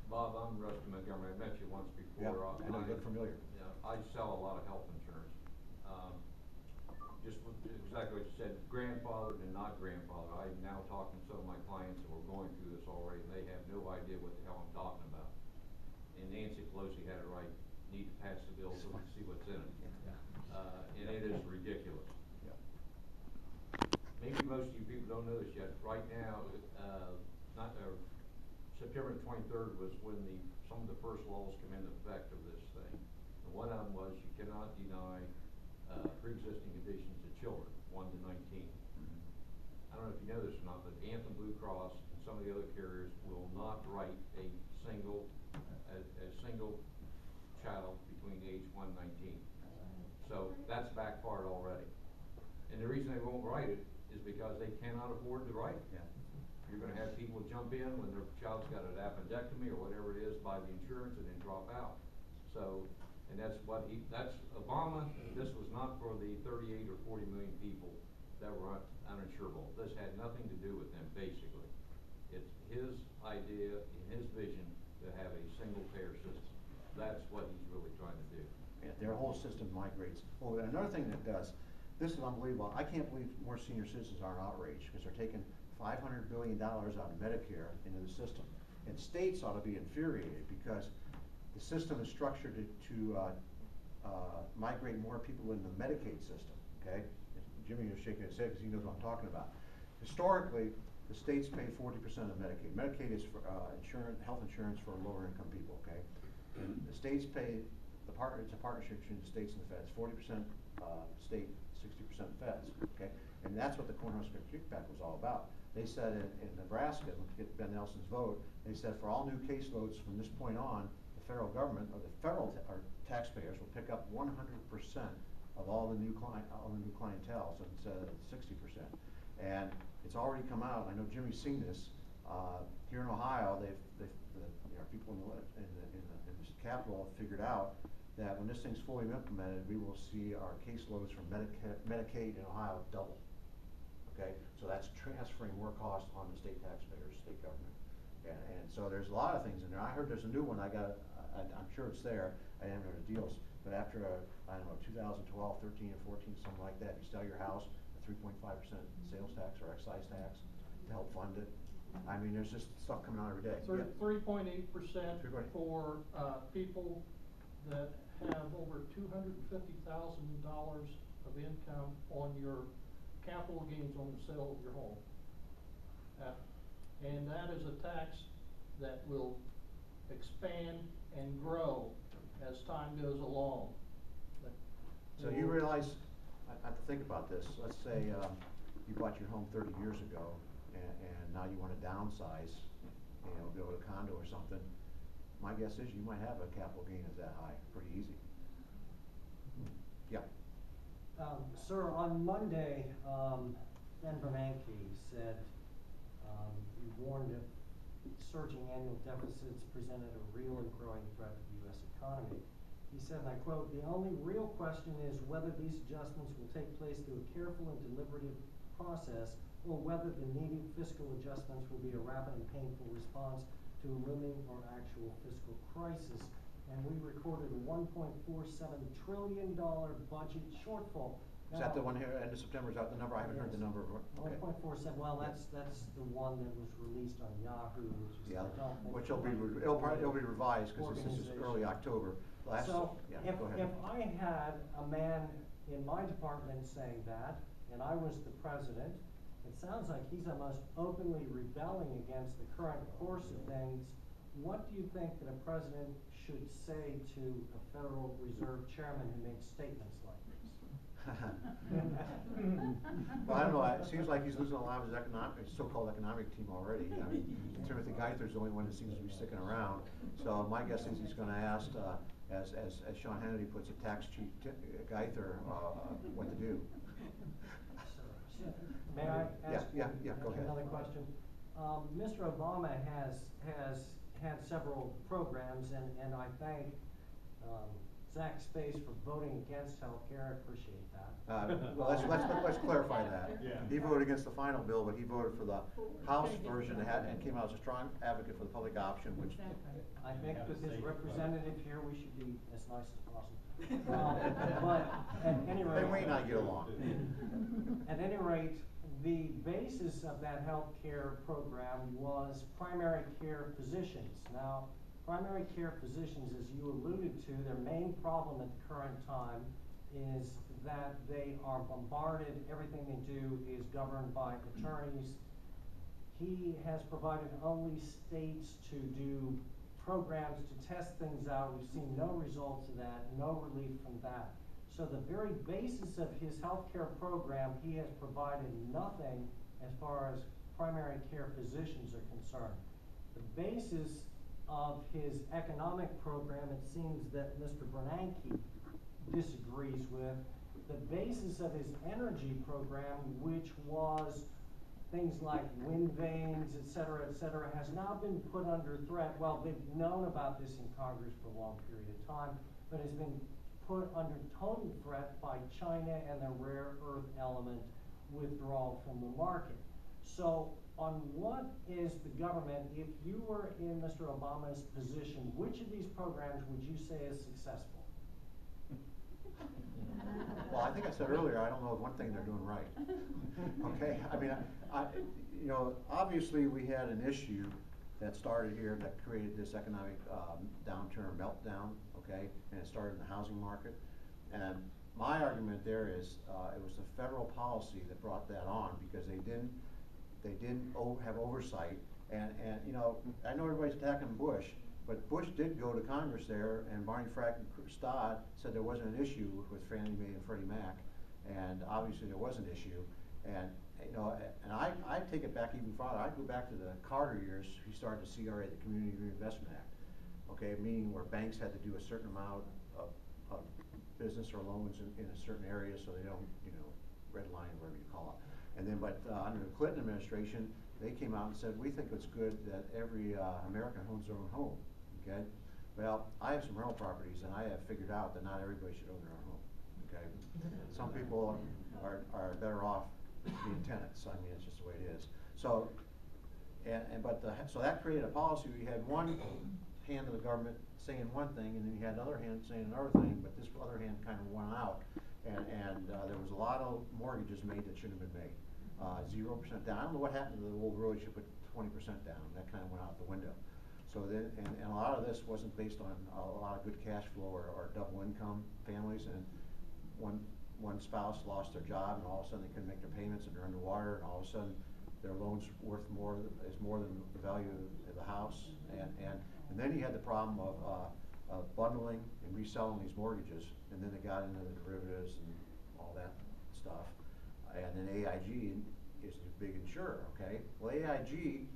Bob, I'm Rusty Montgomery. I met you once before. Yeah, I know you look familiar. Yeah, I sell a lot of health insurance. Just exactly what you said, grandfathered and not grandfathered. I'm now talking to some of my clients that were going through this already, and they have no idea what the hell I'm talking about. And Nancy Pelosi had it right. Need to pass the bill so we can see what's in it. And it is ridiculous. Yeah. Maybe most of you people don't know this yet. Right now, September 23rd was when some of the first laws come into effect of this thing. And one of them was you cannot deny pre-existing conditions to children, 1 to 19. I don't know if you know this or not, but Anthem Blue Cross and some of the other carriers will not write a single child between age 1 and 19. So that's backfired already. And the reason they won't write it is because they cannot afford to write it. Yeah. You're going to have people jump in when their child's got an appendectomy or whatever it is, buy the insurance and then drop out. So, and that's Obama. This was not for the 38 or 40 million people that were uninsurable. This had nothing to do with them, basically. It's his idea and his vision to have a single payer system. That's what he's really trying to do. Yeah, their whole system migrates. Oh, and another thing that does, this is unbelievable. I can't believe more senior citizens aren't outraged because they're taking $500 billion out of Medicare into the system. And states ought to be infuriated because the system is structured to migrate more people into the Medicaid system, okay? Jimmy is shaking his head because he knows what I'm talking about. Historically, the states pay 40% of Medicaid. Medicaid is for health insurance for lower income people, okay? And the states pay, it's a partnership between the states and the feds, 40% state, 60% feds, okay? And that's what the Cornhusker kickback was all about. They said in Nebraska, to get Ben Nelson's vote, they said for all new caseloads from this point on, the federal government or the federal taxpayers will pick up 100% of all the new clientele, so instead of 60%. And it's already come out. I know Jimmy's seen this. Here in Ohio, people in the Capitol have figured out that when this thing's fully implemented, we will see our caseloads from Medicaid in Ohio double. Okay, so that's transferring more cost on the state taxpayers, state government, and so there's a lot of things in there. I heard there's a new one. I'm sure it's there. I haven't heard the deals, but after I don't know 2012, 13, or 14, something like that, you sell your house, a 3.5% sales tax or excise tax to help fund it. I mean, there's just stuff coming out every day. 3.8% for people that have over $250,000 of income on your capital gains on the sale of your home. And that is a tax that will expand and grow as time goes along. So you realize, I have to think about this. Let's say you bought your home 30 years ago and now you want to downsize, build a condo or something. My guess is you might have a capital gain is that high, pretty easy. Yeah. Sir, on Monday, Ben Bernanke said he warned that surging annual deficits presented a real and growing threat to the U.S. economy. He said, and I quote, "The only real question is whether these adjustments will take place through a careful and deliberative process or whether the needed fiscal adjustments will be a rapid and painful response to a looming or actual fiscal crisis." And we recorded a $1.47 trillion budget shortfall. Is that the one here, end of September? Is that the number? I haven't heard the number. Okay. 1.47. Well, that's the one that was released on Yahoo, which is which it'll be revised because this is early October. If I had a man in my department saying that, and I was the president, it sounds like he's almost openly rebelling against the current course of things. What do you think that a president should say to a Federal Reserve chairman who makes statements like this? Well, I don't know. It seems like he's losing a lot of his so-called economic team already. I mean, Timothy Geithner's the only one that seems to be sticking around. So my guess is he's going to ask, as Sean Hannity puts it, tax chief Geithner what to do. May I ask go ahead. another question? Mr. Obama has had several programs, and I thank Zach Space for voting against healthcare. I appreciate that. Well, let's clarify that. Yeah. He voted against the final bill, but he voted for the House version and came out as a strong advocate for the public option, which. I think with his representative here, we should be as nice as possible. But at any rate. They may not get along. At any rate, the basis of that health care program was primary care physicians. Now, primary care physicians, as you alluded to, their main problem at the current time is that they are bombarded, everything they do is governed by attorneys. He has provided only states to do programs to test things out. We've seen no results of that, no relief from that. So the very basis of his healthcare program, he has provided nothing as far as primary care physicians are concerned. The basis of his economic program, it seems that Mr. Bernanke disagrees with. The basis of his energy program, which was things like wind vanes, et cetera, has now been put under threat. Well, they've known about this in Congress for a long period of time, but has been put under total threat by China and the rare earth element withdrawal from the market. So on what is the government, if you were in Mr. Obama's position, which of these programs would you say is successful? Well, I think I said earlier, I don't know of one thing they're doing right. Okay, I mean, you know, obviously we had an issue that started here that created this economic downturn, meltdown, okay? And it started in the housing market. And my argument there is it was the federal policy that brought that on because they didn't have oversight. And you know, I know everybody's attacking Bush, but Bush did go to Congress there, and Barney Frank Stott said there wasn't an issue with Fannie Mae and Freddie Mac, and obviously there was an issue. And you know, and I take it back even farther. I go back to the Carter years. He started the CRA, the Community Reinvestment Act, okay, meaning where banks had to do a certain amount of business or loans in a certain area so they don't, you know, redline, whatever you call it. And then, but under the Clinton administration, they came out and said, we think it's good that every American owns their own home, okay? Well, I have some rental properties, and I have figured out that not everybody should own their own home, okay? Some people are better off being tenants. I mean, it's just the way it is. So, so that created a policy where you had one hand of the government saying one thing, and then you had the other hand saying another thing, but this other hand kind of went out, and there was a lot of mortgages made that shouldn't have been made. 0% down. I don't know what happened to the old rule, you should put 20% down. That kind of went out the window. So then, and a lot of this wasn't based on a lot of good cash flow or double income families, and one spouse lost their job, and all of a sudden they couldn't make their payments, and they're underwater, and all of a sudden their loan's worth more than the value of the house, and then you had the problem of bundling and reselling these mortgages, and then they got into the derivatives and all that stuff. And then AIG is the big insurer, okay? Well, AIG,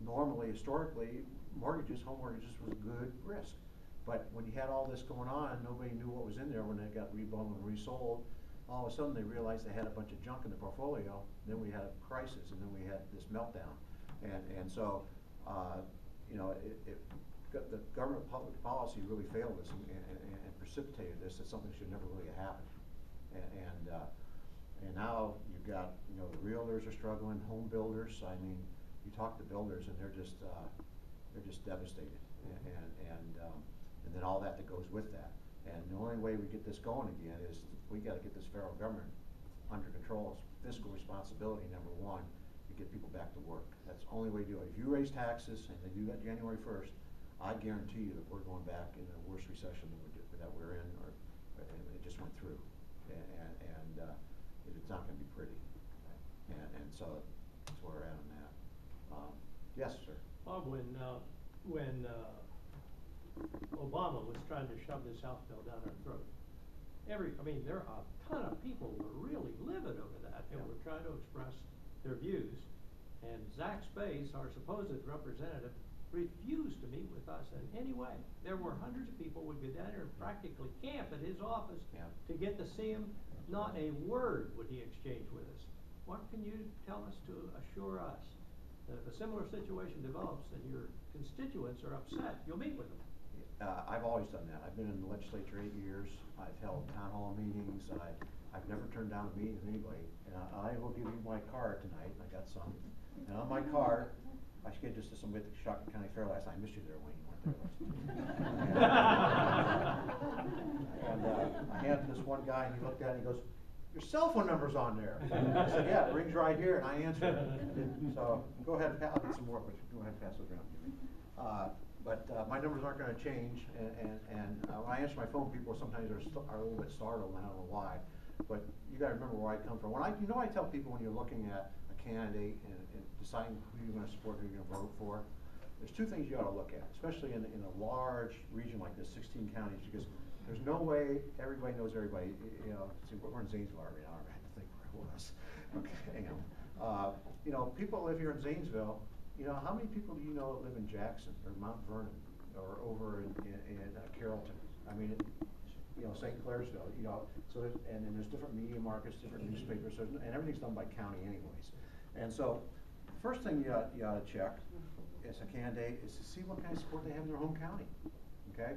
normally, historically, home mortgages was a good risk. But when you had all this going on, nobody knew what was in there when they got rebundled and resold. All of a sudden, they realized they had a bunch of junk in the portfolio. Then we had a crisis, and then we had this meltdown. And so, you know, the government public policy really failed us and precipitated this that something should never really have happened. And now you've got, you know, the realtors are struggling, home builders. I mean, you talk to builders and they're just devastated, and then all that goes with that. And the only way we get this going again is we got to get this federal government under control. It's fiscal responsibility, number one, to get people back to work. That's the only way to do it. If you raise taxes, and they do that January 1st, I guarantee you that we're going back in a worse recession that we're in, or it just went through. And it's not going to be pretty. And so that's where we're at on that. Yes, sir. Bob, when Obama was trying to shove this health bill down our throat, there are a ton of people who were really livid over that and were trying to express their views. And Zach Space, our supposed representative, refused to meet with us in any way. There were hundreds of people would go down there and practically camp at his office to get to see him. Not a word would he exchange with us. What can you tell us to assure us that if a similar situation develops and your constituents are upset, you'll meet with them? I've always done that. I've been in the legislature 8 years. I've held town hall meetings. I've never turned down a meeting with anybody. And I will give you my card tonight. I got some. And on my card, I gave this to somebody at the Shocker County Fair last night. I missed you there, Wayne. You weren't there last night. And I handed this one guy, and he looked at it, and he goes, "Your cell phone number's on there." I said, "Yeah, it rings right here," and I answered it. So go ahead, I'll get some more, but go ahead and pass those around to me. But my numbers aren't going to change, and when I answer my phone, people sometimes are a little bit startled, and I don't know why. But you got to remember where I come from. I tell people when you're looking at a candidate and deciding who you're going to support, who you're going to vote for, there's two things you ought to look at, especially in a large region like this, 16 counties, because there's no way everybody knows everybody. You know, see, we're in Zanesville right now. I had to think where it was. Okay, hang on. You know, people live here in Zanesville. You know, how many people do you know that live in Jackson or Mount Vernon or over in Carrollton? I mean, you know, St. Clairsville. You know, so and then there's different media markets, different newspapers, and everything's done by county, anyways. And so, the first thing you ought to check as a candidate is to see what kind of support they have in their home county. Okay.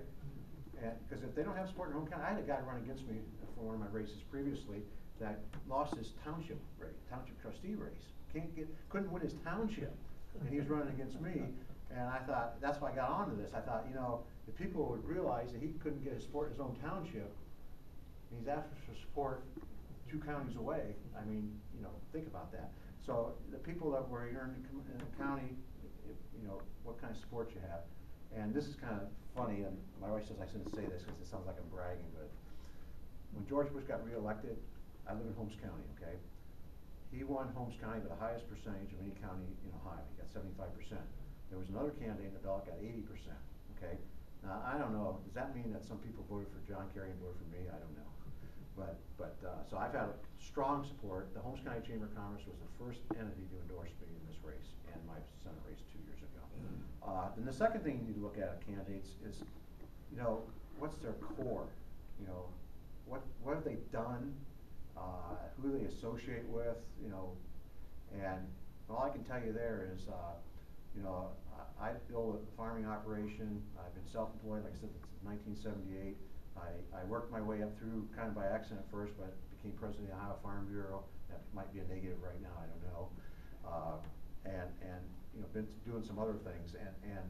And because if they don't have support in their home county, I had a guy run against me for one of my races previously that lost his township trustee race. Couldn't win his township, and he was running against me. And I thought, that's why I got onto this. I thought, you know, if people would realize that he couldn't get his support in his own township, and he's asking for support 2 counties away. I mean, you know, think about that. So the people that were here in the county, you know, what kind of support you have. And this is kind of funny, and my wife says I shouldn't say this because it sounds like I'm bragging, but when George Bush got reelected, I live in Holmes County, okay? He won Holmes County with the highest percentage of any county in Ohio. He got 75%. There was another candidate in the ballot got 80%, okay? Now, I don't know, does that mean that some people voted for John Kerry and voted for me? I don't know. So I've had strong support. The Holmes County Chamber of Commerce was the first entity to endorse me in this race and my Senate race 2 years ago. Then the second thing you need to look at candidates is, you know, what's their core? You know, what have they done? Who they associate with? You know, and all I can tell you there is, you know, I built a farming operation. I've been self-employed, like I said, since 1978. I worked my way up through kind of by accident at first, but became president of the Ohio Farm Bureau. That might be a negative right now, I don't know. And you know, been doing some other things, and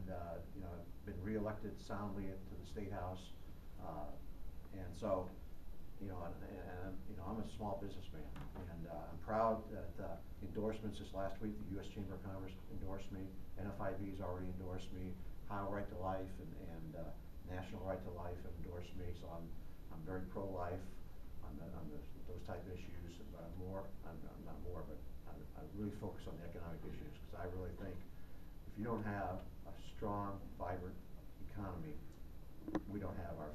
you know, been reelected soundly to the State House. And so, you know, and you know, I'm a small businessman, and I'm proud that endorsements this last week, the U.S. Chamber of Commerce endorsed me, NFIB's already endorsed me, Ohio Right to Life and National Right to Life have endorsed me, so I'm very pro-life on those type of issues, but I'm not more, but I really focus on the economic issues, because I really think if you don't have a strong, vibrant economy, we don't have our